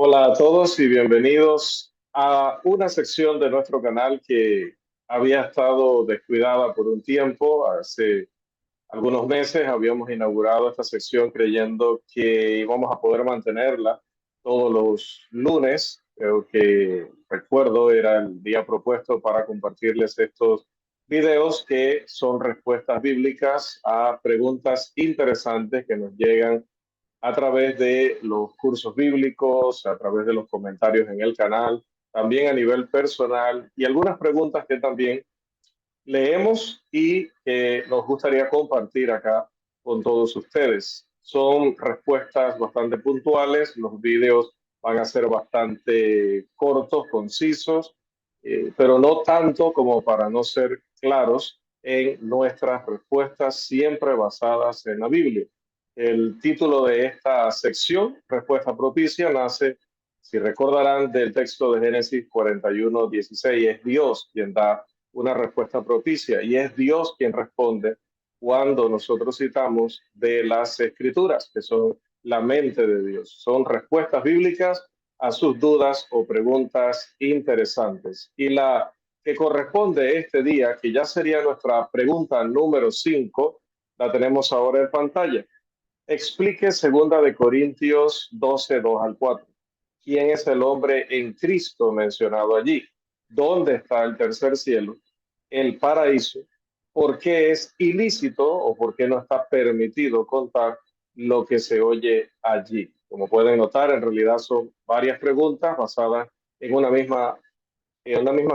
Hola a todos y bienvenidos a una sección de nuestro canal que había estado descuidada por un tiempo. Hace algunos meses habíamos inaugurado esta sección creyendo que íbamos a poder mantenerla todos los lunes. Creo que recuerdo era el día propuesto para compartirles estos videos que son respuestas bíblicas a preguntas interesantes que nos llegan a través de los cursos bíblicos, a través de los comentarios en el canal, también a nivel personal y algunas preguntas que también leemos y que nos gustaría compartir acá con todos ustedes. Son respuestas bastante puntuales, los videos van a ser bastante cortos, concisos, pero no tanto como para no ser claros en nuestras respuestas siempre basadas en la Biblia. El título de esta sección, Respuesta Propicia, nace, si recordarán, del texto de Génesis 41:16. Es Dios quien da una respuesta propicia y es Dios quien responde cuando nosotros citamos de las escrituras, que son la mente de Dios. Son respuestas bíblicas a sus dudas o preguntas interesantes. Y la que corresponde este día, que ya sería nuestra pregunta número 5, la tenemos ahora en pantalla. Explique 2 Corintios 12, 2 al 4. ¿Quién es el hombre en Cristo mencionado allí? ¿Dónde está el tercer cielo, el paraíso? ¿Por qué es ilícito o por qué no está permitido contar lo que se oye allí? Como pueden notar, en realidad son varias preguntas basadas en una misma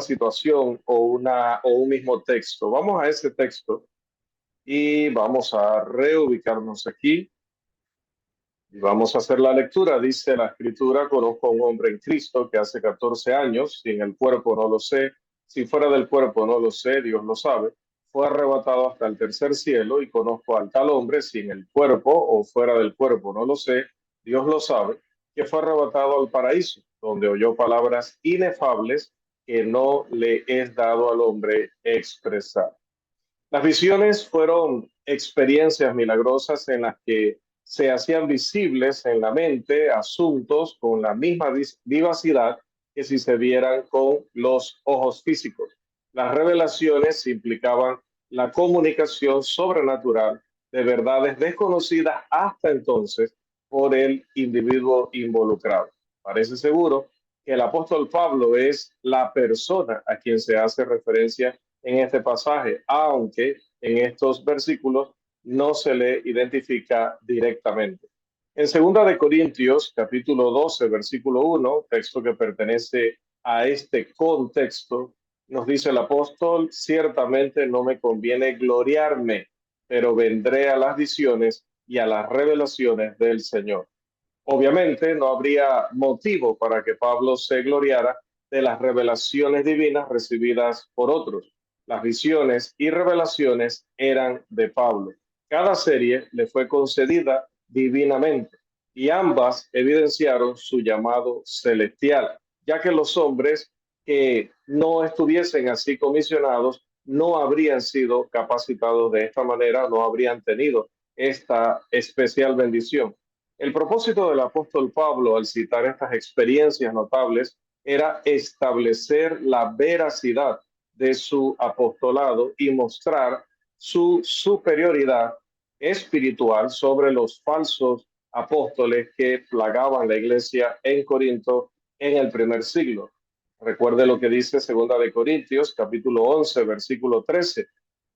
situación o un mismo texto. Vamos a ese texto y vamos a reubicarnos aquí. Y vamos a hacer la lectura. Dice la escritura: conozco a un hombre en Cristo que hace 14 años, si en el cuerpo no lo sé, si fuera del cuerpo no lo sé, Dios lo sabe, fue arrebatado hasta el tercer cielo, y conozco al tal hombre, si en el cuerpo o fuera del cuerpo no lo sé, Dios lo sabe, que fue arrebatado al paraíso, donde oyó palabras inefables que no le es dado al hombre expresar. Las visiones fueron experiencias milagrosas en las que se hacían visibles en la mente asuntos con la misma vivacidad que si se vieran con los ojos físicos. Las revelaciones implicaban la comunicación sobrenatural de verdades desconocidas hasta entonces por el individuo involucrado. Parece seguro que el apóstol Pablo es la persona a quien se hace referencia en este pasaje, aunque en estos versículos no se le identifica directamente. En 2 Corintios, capítulo 12, versículo 1, texto que pertenece a este contexto, nos dice el apóstol: ciertamente no me conviene gloriarme, pero vendré a las visiones y a las revelaciones del Señor. Obviamente no habría motivo para que Pablo se gloriara de las revelaciones divinas recibidas por otros. Las visiones y revelaciones eran de Pablo. Cada serie le fue concedida divinamente y ambas evidenciaron su llamado celestial, ya que los hombres que no estuviesen así comisionados no habrían sido capacitados de esta manera, no habrían tenido esta especial bendición. El propósito del apóstol Pablo al citar estas experiencias notables era establecer la veracidad de su apostolado y mostrar su superioridad espiritual sobre los falsos apóstoles que plagaban la iglesia en Corinto en el primer siglo. Recuerde lo que dice 2 Corintios, capítulo 11, versículo 13: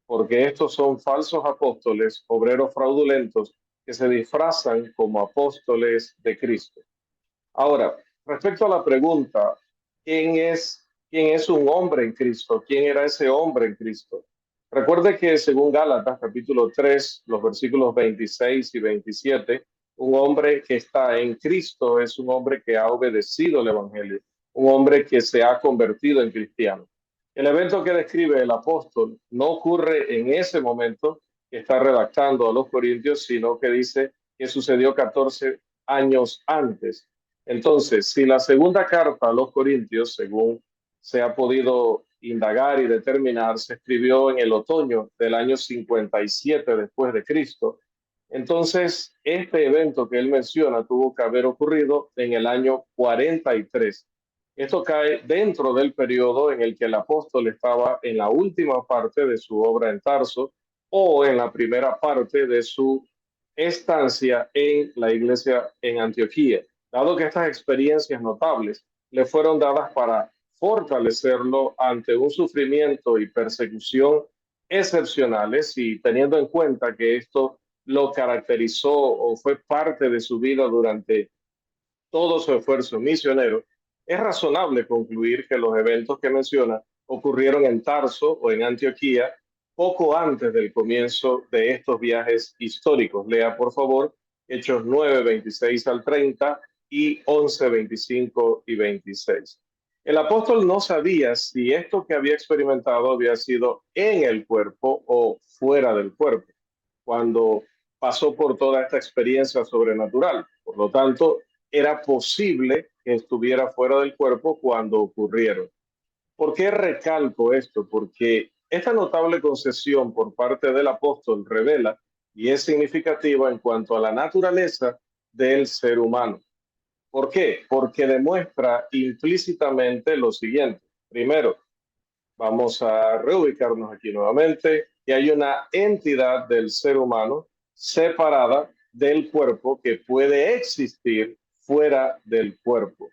porque estos son falsos apóstoles, obreros fraudulentos, que se disfrazan como apóstoles de Cristo. Ahora, respecto a la pregunta, ¿quién es un hombre en Cristo? ¿Quién era ese hombre en Cristo? Recuerde que según Gálatas capítulo 3, los versículos 26 y 27, un hombre que está en Cristo es un hombre que ha obedecido el Evangelio, un hombre que se ha convertido en cristiano. El evento que describe el apóstol no ocurre en ese momento que está redactando a los Corintios, sino que dice que sucedió 14 años antes. Entonces, si la segunda carta a los Corintios, según se ha podido indagar y determinar, se escribió en el otoño del año 57 después de Cristo, Entonces, este evento que él menciona tuvo que haber ocurrido en el año 43. Esto cae dentro del periodo en el que el apóstol estaba en la última parte de su obra en Tarso o en la primera parte de su estancia en la iglesia en Antioquía, dado que estas experiencias notables le fueron dadas para fortalecerlo ante un sufrimiento y persecución excepcionales, y teniendo en cuenta que esto lo caracterizó o fue parte de su vida durante todo su esfuerzo misionero, es razonable concluir que los eventos que menciona ocurrieron en Tarso o en Antioquía poco antes del comienzo de estos viajes históricos. Lea, por favor, Hechos 9, 26 al 30 y 11, 25 y 26. El apóstol no sabía si esto que había experimentado había sido en el cuerpo o fuera del cuerpo, cuando pasó por toda esta experiencia sobrenatural. Por lo tanto, era posible que estuviera fuera del cuerpo cuando ocurrieron. ¿Por qué recalco esto? Porque esta notable concesión por parte del apóstol revela y es significativa en cuanto a la naturaleza del ser humano. ¿Por qué? Porque demuestra implícitamente lo siguiente. Primero, vamos a reubicarnos aquí nuevamente, que hay una entidad del ser humano separada del cuerpo que puede existir fuera del cuerpo.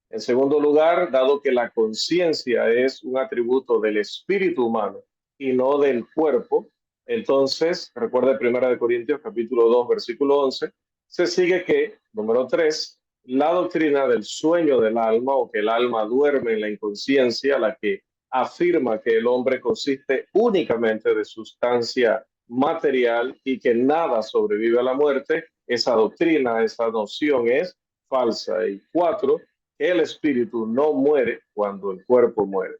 En segundo lugar, dado que la conciencia es un atributo del espíritu humano y no del cuerpo, entonces, recuerda 1 Corintios capítulo 2, versículo 11, se sigue que, número 3, la doctrina del sueño del alma o que el alma duerme en la inconsciencia, la que afirma que el hombre consiste únicamente de sustancia material y que nada sobrevive a la muerte, esa doctrina, esa noción es falsa. Y 4, el espíritu no muere cuando el cuerpo muere.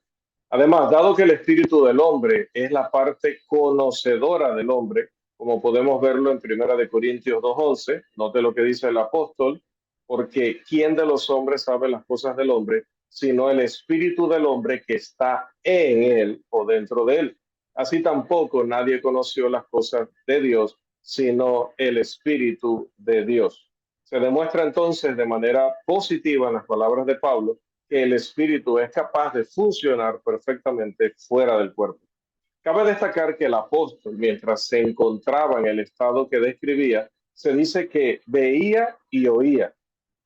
Además, dado que el espíritu del hombre es la parte conocedora del hombre, como podemos verlo en 1 Corintios 2:11, note lo que dice el apóstol, porque ¿quién de los hombres sabe las cosas del hombre, sino el espíritu del hombre que está en él o dentro de él? Así tampoco nadie conoció las cosas de Dios, sino el espíritu de Dios. Se demuestra entonces de manera positiva en las palabras de Pablo que el espíritu es capaz de funcionar perfectamente fuera del cuerpo. Cabe destacar que el apóstol, mientras se encontraba en el estado que describía, se dice que veía y oía.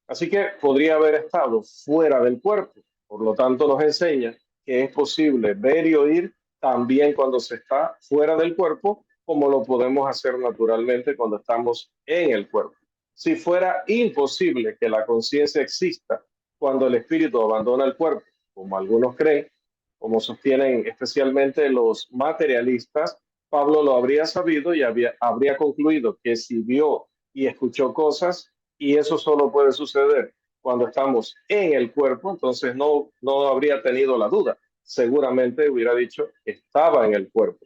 Así que podría haber estado fuera del cuerpo. Por lo tanto, nos enseña que es posible ver y oír también cuando se está fuera del cuerpo, como lo podemos hacer naturalmente cuando estamos en el cuerpo. Si fuera imposible que la conciencia exista cuando el espíritu abandona el cuerpo, como algunos creen, como sostienen especialmente los materialistas, Pablo lo habría sabido y habría concluido que si vio y escuchó cosas, y eso solo puede suceder cuando estamos en el cuerpo, entonces no habría tenido la duda. Seguramente hubiera dicho que estaba en el cuerpo.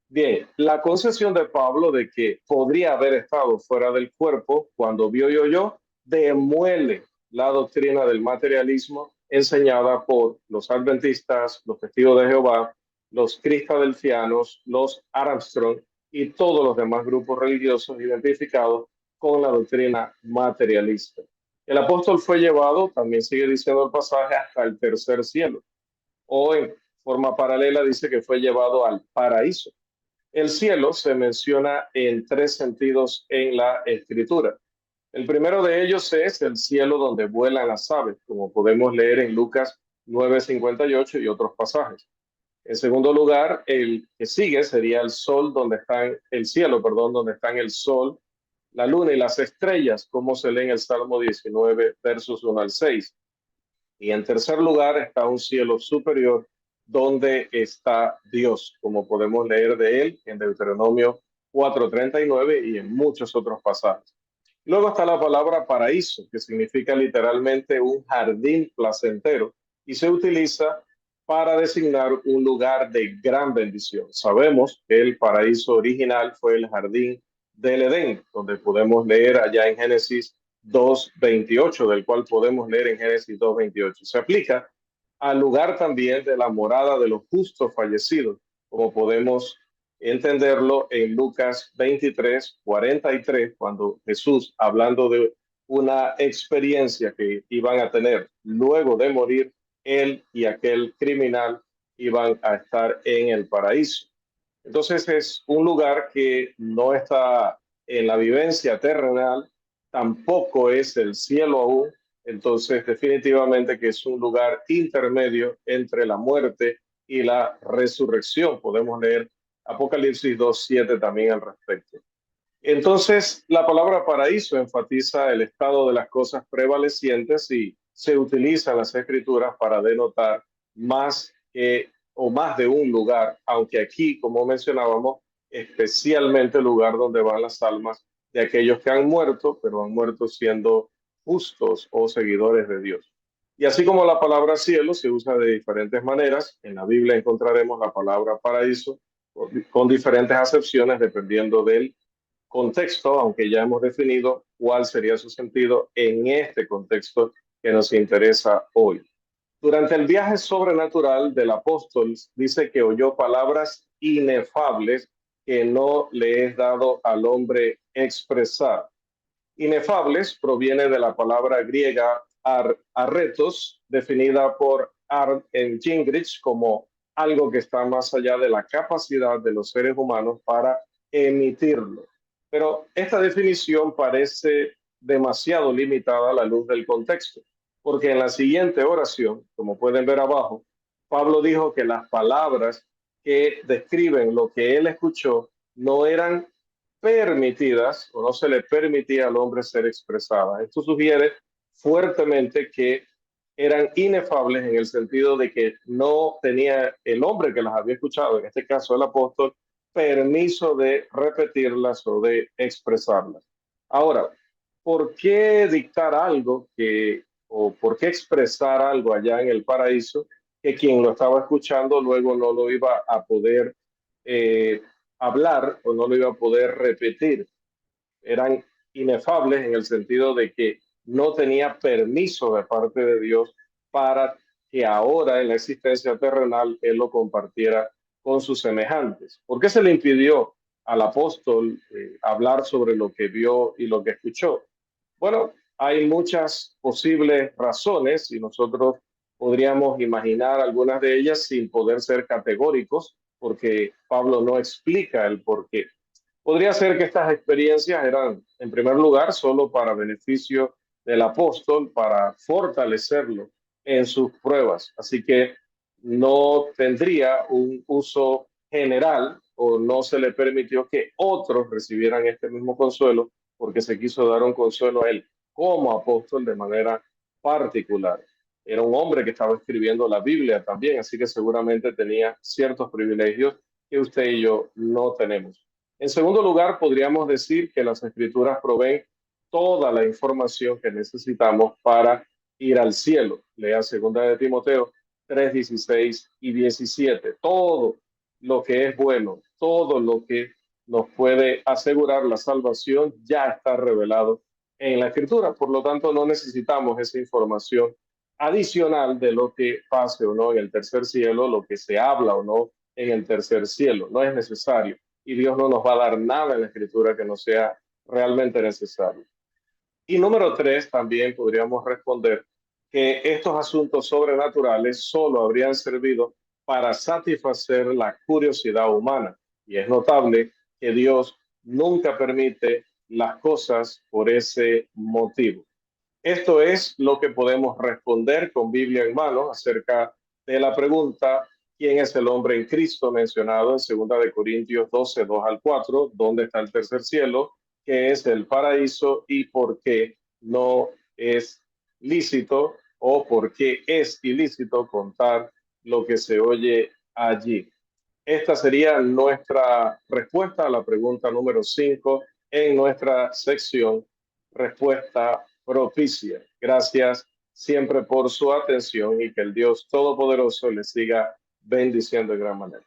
Bien, la concesión de Pablo de que podría haber estado fuera del cuerpo cuando vio y oyó demuele la doctrina del materialismo enseñada por los adventistas, los testigos de Jehová, los cristadelfianos, los Armstrong y todos los demás grupos religiosos identificados con la doctrina materialista. El apóstol fue llevado, también sigue diciendo el pasaje, hasta el tercer cielo, o en forma paralela dice que fue llevado al paraíso. El cielo se menciona en tres sentidos en la escritura. El primero de ellos es el cielo donde vuelan las aves, como podemos leer en Lucas 9:58 y otros pasajes. En segundo lugar, el que sigue sería el sol donde están, el cielo, perdón, donde están el sol, la luna y las estrellas, como se lee en el Salmo 19, versos 1 al 6. Y en tercer lugar está un cielo superior donde está Dios, como podemos leer de él en Deuteronomio 4:39 y en muchos otros pasajes. Luego está la palabra paraíso, que significa literalmente un jardín placentero y se utiliza para designar un lugar de gran bendición. Sabemos que el paraíso original fue el jardín del Edén, donde podemos leer allá en Génesis 2:28, del cual podemos leer en Génesis 2:28. Se aplica al lugar también de la morada de los justos fallecidos, como podemos entenderlo en Lucas 23:43, cuando Jesús, hablando de una experiencia que iban a tener luego de morir, él y aquel criminal iban a estar en el paraíso. Entonces es un lugar que no está en la vivencia terrenal, tampoco es el cielo aún, entonces definitivamente que es un lugar intermedio entre la muerte y la resurrección. Podemos leer Apocalipsis 2:7 también al respecto. Entonces, la palabra paraíso enfatiza el estado de las cosas prevalecientes y se utiliza en las escrituras para denotar más o más de un lugar, aunque aquí, como mencionábamos, especialmente el lugar donde van las almas de aquellos que han muerto, pero han muerto siendo justos o seguidores de Dios. Y así como la palabra cielo se usa de diferentes maneras, en la Biblia encontraremos la palabra paraíso con diferentes acepciones dependiendo del contexto, aunque ya hemos definido cuál sería su sentido en este contexto que nos interesa hoy. Durante el viaje sobrenatural del apóstol, dice que oyó palabras inefables que no le es dado al hombre expresar. Inefables proviene de la palabra griega arretos, definida por Arndt en Gingrich como algo que está más allá de la capacidad de los seres humanos para emitirlo. Pero esta definición parece demasiado limitada a la luz del contexto, porque en la siguiente oración, como pueden ver abajo, Pablo dijo que las palabras que describen lo que él escuchó no eran permitidas o no se le permitía al hombre ser expresada. Esto sugiere fuertemente que eran inefables en el sentido de que no tenía el hombre que las había escuchado, en este caso el apóstol, permiso de repetirlas o de expresarlas. Ahora, ¿por qué dictar algo o por qué expresar algo allá en el paraíso que quien lo estaba escuchando luego no lo iba a poder hablar o no lo iba a poder repetir? Eran inefables en el sentido de que no tenía permiso de parte de Dios para que ahora en la existencia terrenal él lo compartiera con sus semejantes. ¿Por qué se le impidió al apóstol hablar sobre lo que vio y lo que escuchó? Bueno, hay muchas posibles razones y nosotros podríamos imaginar algunas de ellas sin poder ser categóricos, porque Pablo no explica el por qué. Podría ser que estas experiencias eran, en primer lugar, solo para beneficio del apóstol, para fortalecerlo en sus pruebas. Así que no tendría un uso general o no se le permitió que otros recibieran este mismo consuelo porque se quiso dar un consuelo a él como apóstol de manera particular. Era un hombre que estaba escribiendo la Biblia también, así que seguramente tenía ciertos privilegios que usted y yo no tenemos. En segundo lugar, podríamos decir que las escrituras proveen toda la información que necesitamos para ir al cielo. Lea 2 de Timoteo 3:16 y 17. Todo lo que es bueno, todo lo que nos puede asegurar la salvación ya está revelado en la escritura. Por lo tanto, no necesitamos esa información adicional de lo que pase o no en el tercer cielo, lo que se habla o no en el tercer cielo. No es necesario. Y Dios no nos va a dar nada en la escritura que no sea realmente necesario. Y número 3, también podríamos responder que estos asuntos sobrenaturales solo habrían servido para satisfacer la curiosidad humana. Y es notable que Dios nunca permite las cosas por ese motivo. Esto es lo que podemos responder con Biblia en mano acerca de la pregunta: ¿quién es el hombre en Cristo mencionado en 2 Corintios 12:2-4? ¿Dónde está el tercer cielo? ¿Qué es el paraíso? ¿Y por qué no es lícito o por qué es ilícito contar lo que se oye allí? Esta sería nuestra respuesta a la pregunta número 5 en nuestra sección Respuesta Propicia. Gracias siempre por su atención y que el Dios Todopoderoso les siga bendiciendo de gran manera.